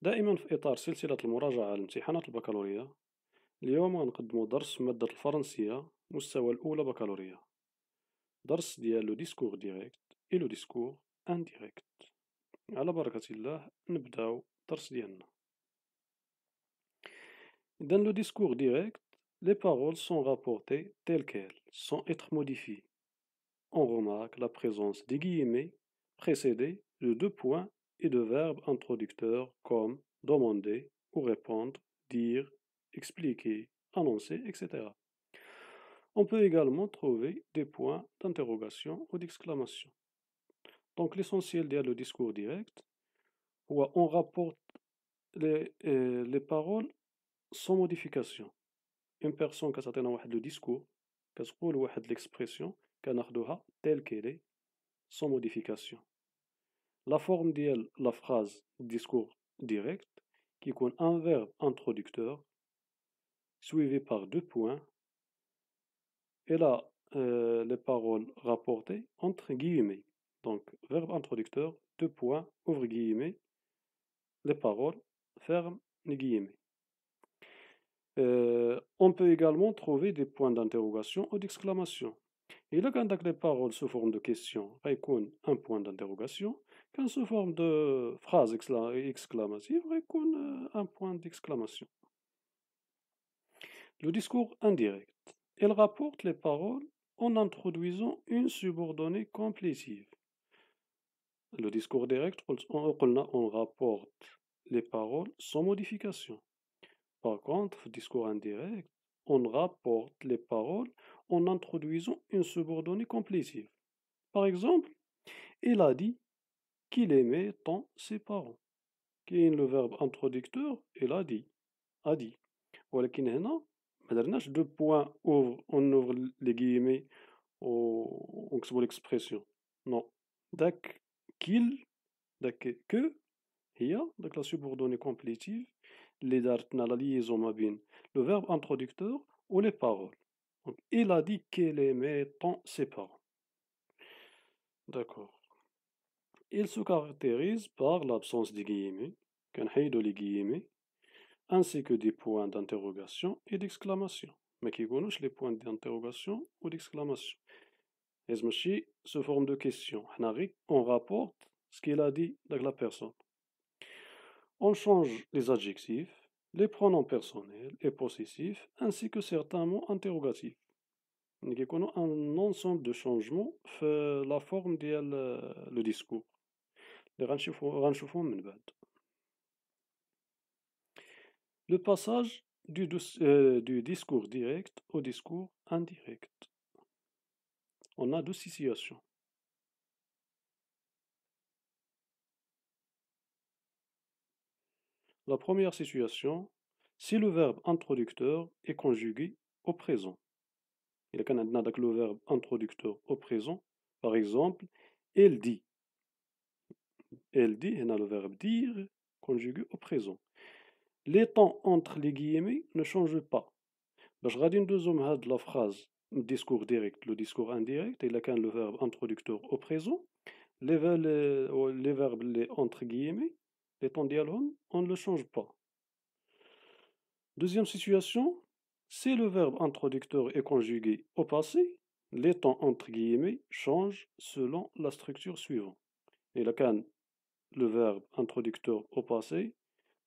دائما في إطار سلسلة المراجعة لامتحانات البكالوريا. اليوم غنقدمو درس في مادة الفرنسية مستوى الأولى بكالوريا. درس ديال لو ديسكور ديريكت إي لو ديسكور انديريكت. على بركة الله نبداو الدرس ديالنا. Dans le discours direct, les paroles sont rapportées telles quelles, sans être modifiées. On remarque la présence des guillemets précédés de deux points et de verbes introducteurs comme demander ou répondre, dire, expliquer, annoncer, etc. On peut également trouver des points d'interrogation ou d'exclamation. Donc l'essentiel de le discours direct, où on rapporte les paroles sans modification. Une personne qui a le discours, qui a l'expression, كناخدوها telle qu'elle est, sans modification. La forme de la phrase discours direct, qui est un verbe introducteur, suivi par deux points, et là, les paroles rapportées entre guillemets. Donc, verbe introducteur, deux points, ouvre guillemets, les paroles, ferme les guillemets. On peut également trouver des points d'interrogation ou d'exclamation. Et là, quand les paroles sous forme de question, un point d'interrogation, quand sous forme de phrase exclamative, un point d'exclamation. Le discours indirect. Il rapporte les paroles en introduisant une subordonnée complétive. Le discours direct, on rapporte les paroles sans modification. Par contre, le discours indirect, on rapporte les paroles en introduisant une subordonnée complétive. Par exemple, il a dit qu'il aimait tant ses parents. Qui est le verbe introducteur, il a dit. A dit. ولكن هنا ما درناش دو بوان اوفر اون اوفر لي guillemets ونكتبو l'expression. نو. داك كيل داك كو هي داك لا subordonnée complétive اللي دارتنا لا liaison ما بين le verbe introducteur ou les paroles. Donc, il a dit qu'il aimait tant ses parents. D'accord. Il se caractérise par l'absence des guillemets, كنحيدو les guillemets, ainsi que des points d'interrogation et d'exclamation. Mais qui connaissent les points d'interrogation ou d'exclamation. Et ماشي sous forme de question. On rapporte ce qu'il a dit de la personne. On change les adjectifs, les pronoms personnels et possessifs, ainsi que certains mots interrogatifs. Il y a un ensemble de changements في la forme ديال le discours. اللي غنشوفوهم من بعد. Le passage du discours direct au discours indirect. On a deux situations. La première situation, si le verbe introducteur est conjugué au présent. Il y a le verbe introducteur au présent. Par exemple, elle dit. Elle dit, il y a le verbe dire conjugué au présent. Les temps entre les guillemets ne changent pas. باش غادي ندوزو من هاد la phrase discours direct le discours indirect il a كان le verbe introducteur au présent les verbes les entre guillemets les temps ديالهم on ne le change pas. Deuxième situation, si le verbe introducteur est conjugué au passé, les temps entre guillemets changent selon la structure suivante. Il a كان le verbe introducteur au passé,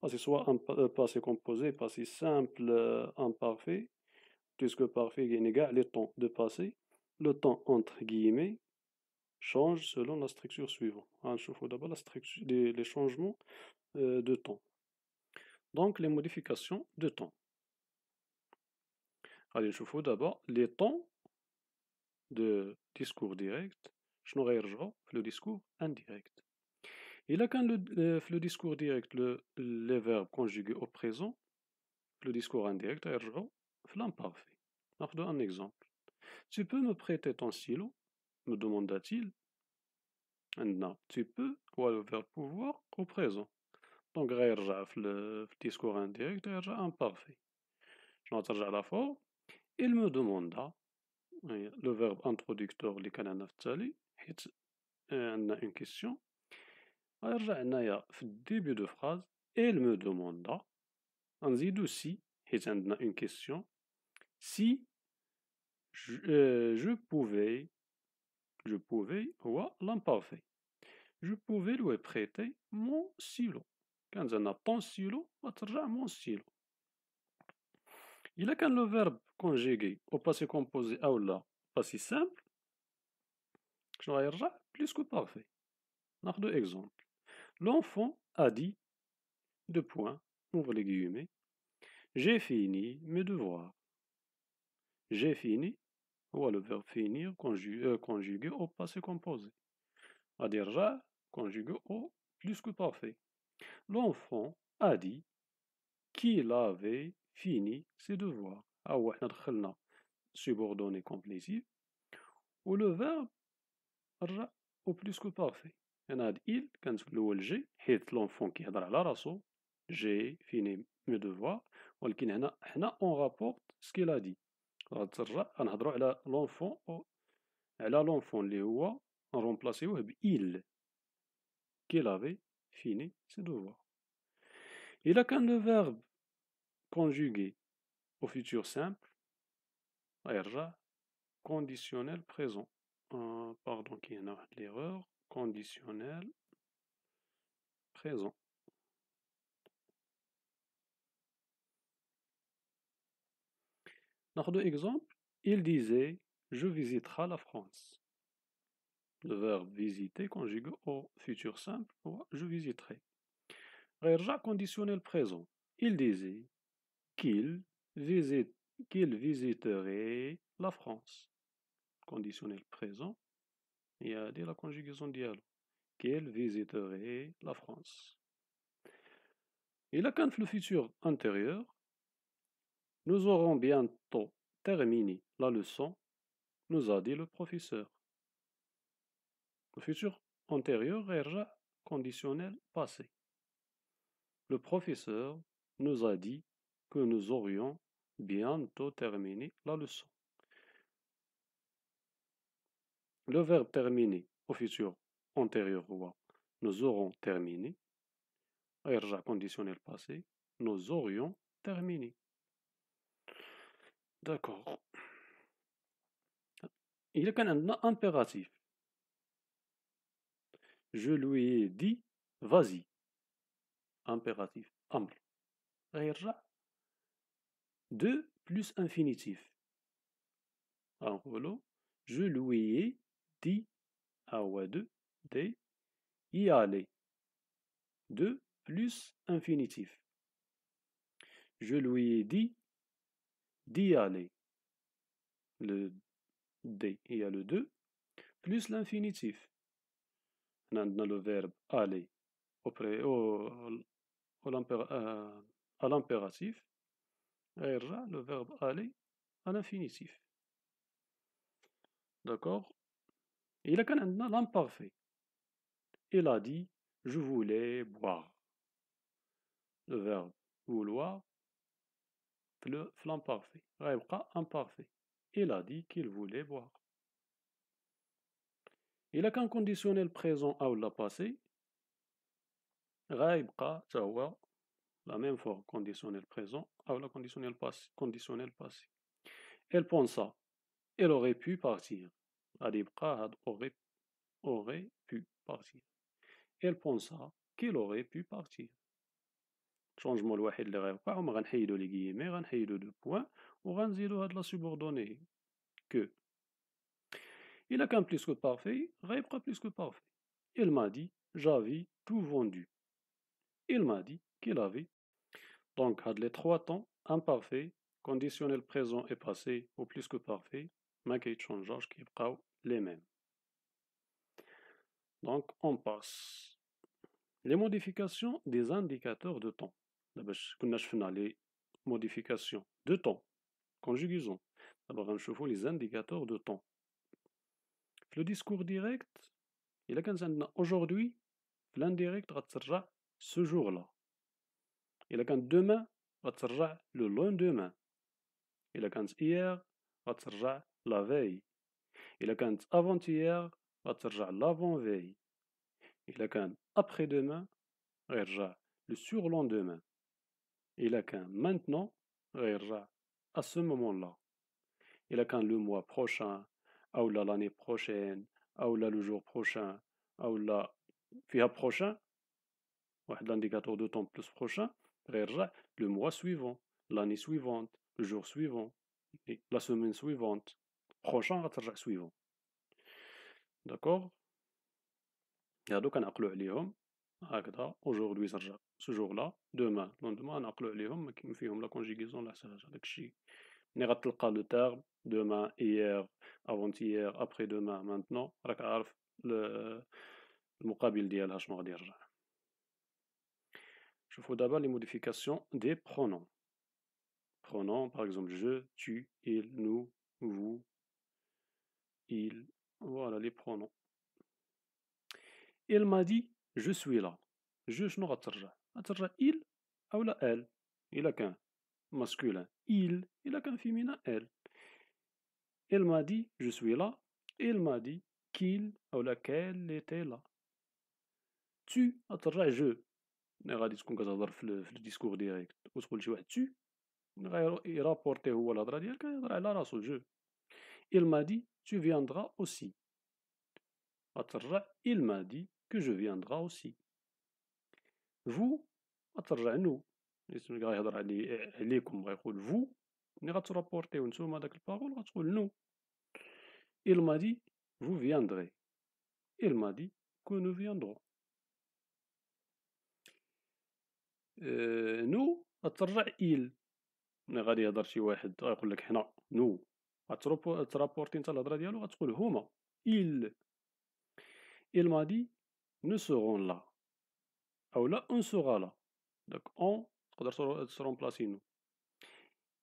c'est soit un passé composé, passé simple, imparfait, puisque parfait égal les temps de passé, le temps entre guillemets change selon la structure suivante. Je faut d'abord les changements de temps. Donc les modifications de temps. Allez, je faut d'abord les temps de discours direct, je n'aurai le discours indirect. Il a quand le discours direct les verbes conjugués au présent, le discours indirect l'imparfait. Un exemple. Tu peux me prêter ton stylo? Me demanda-t-il. Non, tu peux, ou le verbe pouvoir au présent. Donc, le discours indirect, imparfait. Je n'entends à la fois. Il me demanda, le verbe introducteur, les canaux on a une question. Le début de phrase, Elle me demanda, نزيدو si, حيت عندنا une question, si je pouvais هو l'imparfait. Je pouvais lui prêter mon stylo. كان عندنا ton stylo غترجع mon stylo. إلا كان le verbe conjugué au passé composé أولا passé simple شنو غيرجع plus que parfait. ناخدو exemple. L'enfant a dit, deux points, ouvre les guillemets, j'ai fini mes devoirs. J'ai fini, هو le verbe finir conjugué au passé composé. غادي يرجع conjugué au plus que parfait. L'enfant a dit qu'il avait fini ses devoirs. هو حنا دخلنا subordonné complétif و le verbe رجع au plus que parfait. أنا هاد il كانت في الأول جي حيت l'enfant كيهضر على راسو j'ai fini mes devoirs ولكن هنا حنا on rapporte ce qu'il a dit. غترجع غنهضرو على l'enfant على l'enfant اللي هو نرومبلاسيوه ب il qu'il avait fini ses devoirs. إلا كان le verbe conjugué au futur simple غيرجع conditionnel présent. Pardon, كاينة واحد l'erreur. Conditionnel présent. ناخدو exemple. Il disait je visiterai la France. Le verbe visiter conjugué au futur simple هو je visiterai. غيرجع conditionnel présent. Il disait qu'il visiterait la France. Conditionnel présent. Il y a la conjugaison dialogue. Qu'il visiterait la France. Et là, quand le futur antérieur, nous aurons bientôt terminé la leçon, nous a dit le professeur. Le futur antérieur est conditionnel passé. Le professeur nous a dit que nous aurions bientôt terminé la leçon. Le verbe terminer au futur antérieur, nous aurons terminé. Conditionnel passé, nous aurions terminé. D'accord. Il y a un impératif. Je lui ai dit, vas-y. Impératif. Amr. De plus infinitif. Alors, je lui ai dit, de, y aller. De plus infinitif. Je lui ai dit d'y aller. Le D, il y a le 2, plus l'infinitif. On a le verbe aller à l'impératif. Et le verbe aller à l'infinitif. D'accord? Il a quand même l'imparfait. Il a dit je voulais boire. Le verbe vouloir, l'imparfait. Imparfait. Il a dit qu'il voulait boire. Il a qu'un conditionnel présent ou la passé. La même forme conditionnel présent ou la conditionnel passé. Elle pensa, elle aurait pu partir. Aurait pu partir. Elle pensa qu'elle aurait pu partir. Changement الوحيد اللي غيوقع هما غنحيدو لي guillemets غنحيدو دو بوان وغنزيدو هاد لا subordonnée que. Il a qu'un plus que parfait غيبقى plus que parfait. Il m'a dit j'avais tout vendu. Il m'a dit qu'il avait. Donc هاد les trois temps imparfait conditionnel présent et passé au plus que parfait ما كيتشونجاوش كيبقاو les mêmes. Donc on passe. Les modifications des indicateurs de temps. باش كنا شفنا les modifications de temps conjugaison. دابا غنشوفوا les indicateurs de temps. في le discours direct إلا كانت عندنا aujourd'hui في l'indirect غترجع ce jour-là. إلا كانت demain غترجع le lendemain. إلا كانت hier غترجع la veille. إلا كانت avant-hier غترجع l'avant-veille. إلا كان après-demain غيرجع le surlendemain. إلا كان maintenant غيرجع à ce moment-là. إلا كان le mois prochain أو لا l'année prochaine أو لا le jour prochain أو لا فيها prochain واحد l'indicateur de temps plus prochain غيرجع le mois suivant, l'année suivante, le jour suivant, et la semaine suivante. Prochain غترجع suivant. D'accord. هادو كنعقلو عليهم هكذا aujourd'hui ترجع ce jour-là demain lendemain نعقلو عليهم ما كاين فيهم لا conjugaison لا حتى حاجة داكشي ملي غتلقى لو terme demain hier avant-hier après-demain maintenant راك عارف المقابل ديالها شنو غادي يرجع. شوفوا دابا les modifications des pronoms. Pronoms par exemple je, tu, il, nous, vous, il, voilà les pronoms. Il m'a dit je suis là. Je شنو غترجع؟ غترجع il أو لا elle إلا كان masculin il إلا كان féminin elle. Il m'a dit je suis là. Il m'a dit qu'il أو لا qu'elle était là. Tu غترجع je ملي غادي تكون كتهضر في الديسكور ديريكت وتقول لشي واحد tu يرابورتي هو الهضرة ديالك يهضر على راسو je. Il m'a dit tu viendras aussi. غترجع il m'a dit que je viendrai aussi. Vous غترجع nous ملي غيهضر عليكم غيقول vous ملي غترابورتيو نتوما داك الباغول غتقول nous. Il m'a dit vous viendrez. Il m'a dit que nous viendrons. nous غترجع il ملي غادي يهضر شي واحد غيقول لك حنا nous غترابورتي نتا الهضره ديالو غتقول هما il. Il m'a dit nous serons là أو لا on sera là. Donc on تقدر ترomplacer nous.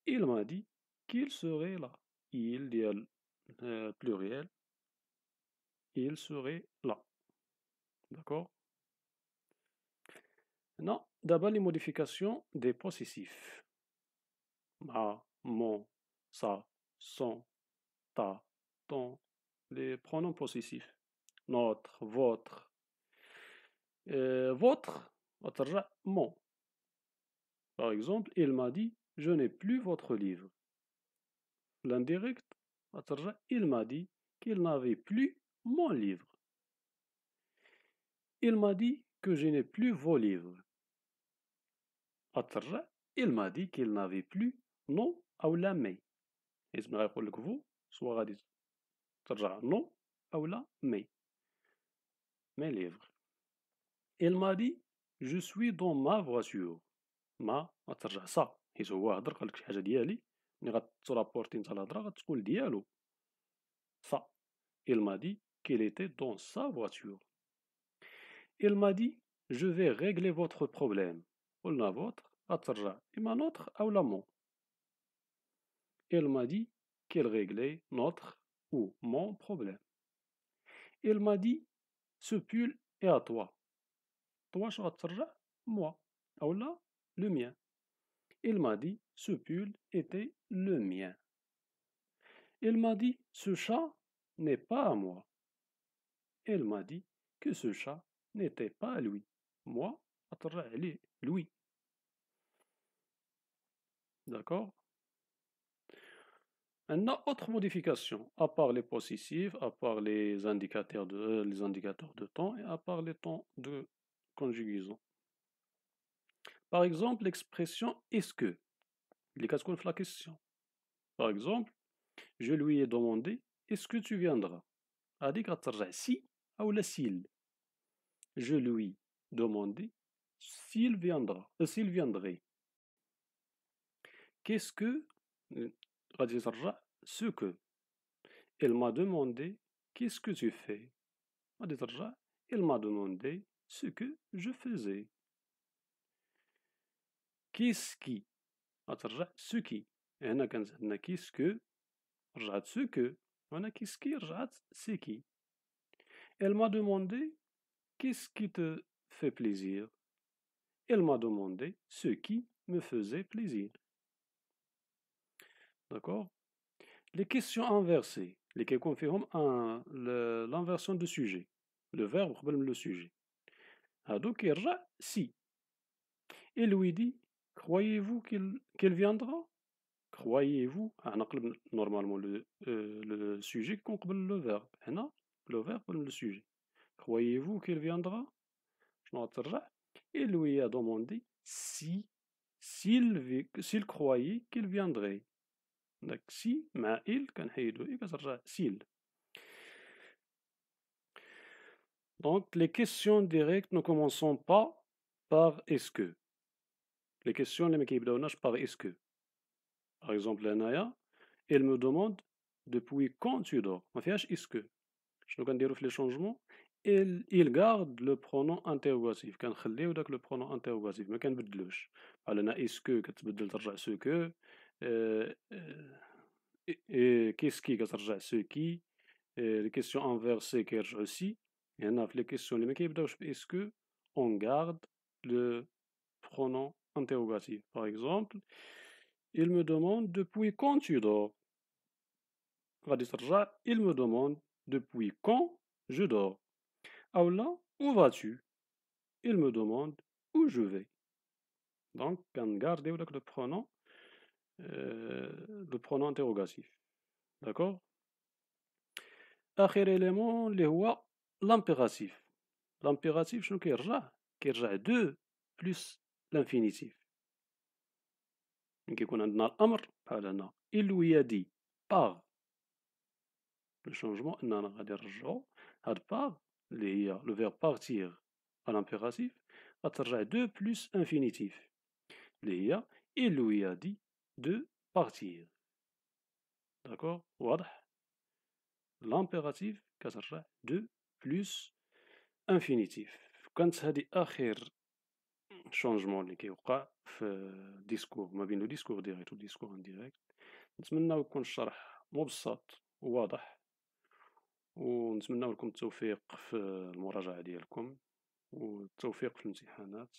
Il m'a dit qu'il serait là. Il ديال pluriel. Il serait là. D'accord. Non, d'abord les modifications des possessifs. Ma, mon, sa, son, ta, ton. Les pronoms possessifs. Notre, votre. Votre, غترجع mon. Par exemple, il m'a dit je n'ai plus votre livre. L'indirect, غترجع il m'a dit qu'il n'avait plus mon livre. Il m'a dit que je n'ai plus vos livres. غترجع il m'a dit qu'il n'avait plus non أو لا مي. حيت ملي غيقول لك vous سوا غادي ترجع non أو لا مي. mes livres. Il m'a dit je suis dans ma voiture. ما غترجع ça حيت هو هضر قال لك شي حاجة ديالي ملي غترابورتي نتا الهضرة غتقول ديالو ça. Il m'a dit qu'il était dans sa voiture. Il m'a dit je vais régler votre problème. قلنا votre غترجع إما notre أو لا mon. Il m'a dit qu'il réglait notre ou mon problème. Il m'a dit ce pull est à toi. Toi شنو غترجع moi أو لا le mien. Il m'a dit ce pull était le mien. Il m'a dit ce chat n'est pas à moi. Il m'a dit que ce chat n'était pas à lui. Moi غترجع عليه lui. D'accord. Maintenant, autre modification, à part les possessifs, à part les indicateurs de temps et à part les temps de conjugaison. Par exemple, l'expression est-ce que. Les cas la question. Par exemple, je lui ai demandé est-ce que tu viendras. هذيك غترجع si ou la s'il. Je lui demandé s'il viendra, s'il viendrait. Qu'est-ce que غادي ترجع ce que. Elle m'a demandé qu'est-ce que tu fais. غادي ترجع elle m'a demandé ce que je faisais. Qu'est-ce qui غترجع ce qui. هنا كانت عندنا qu'est-ce que رجعت ce que. هنا qu'est-ce qui رجعت c'est qui. Elle m'a demandé qu'est-ce qui te fait plaisir. Elle m'a demandé ce qui me faisait plaisir. D'accord. Les questions inversées اللي كيكون فيهم l'inversion de sujet. Le verbe قبل من le sujet. هادو كيرجع si. et lui dit croyez-vous qu'elle viendra? Croyez-vous نقلب normalement le sujet qu'on قبل le verbe هنا le verbe le sujet croyez-vous qu'elle viendra شنو غترجع il lui a demandé si s'il croyait qu'il viendrait داك si مع il كنحيدو i كترجع s'il. Donc les questions directes ne commençons pas par est-ce que. Les questions اللي ما كيبداوناش par est-ce que. Par exemple هنايا elle me demande depuis quand tu dors ما فيهاش est-ce que. شنو كنديرو في لي شونجمون il garde le pronom interrogatif كنخليو داك le pronom interrogatif ما كنبدلوش بحال هنا est-ce que كتبدل ترجع ce que qu'est-ce qui كترجع ce qui les questions inversées كيرجعوا si هنا في les questions اللي ما كيبداوش ب est-ce que on garde le pronom interrogatif par exemple il me demande depuis quand tu dors غادي ترجع il me demande depuis quand je dors أو لا où vas-tu il me demande où je vais donc كنغارديو داك le pronom interrogatif d'accord آخر élément اللي هو l'impératif l'impératif شنو كيرجع دو بلس l'infinitif ملي كيكون عندنا الأمر بحال هنا il lui a dit pars le changement أننا غادي نرجعو هاد pars اللي هي le verbe partir à l'impératif غترجع دو بلس infinitif اللي هي il lui a dit de partir d'accord واضح l'impératif كترجع دو بلس infinitif كانت هادي آخر شونجمون اللي كيوقع في الديسكور ما بين لو ديسكور ديريكت و ديسكور انديريكت نتمنى يكون الشرح مبسط وواضح ونتمنى لكم التوفيق في المراجعة ديالكم والتوفيق في الامتحانات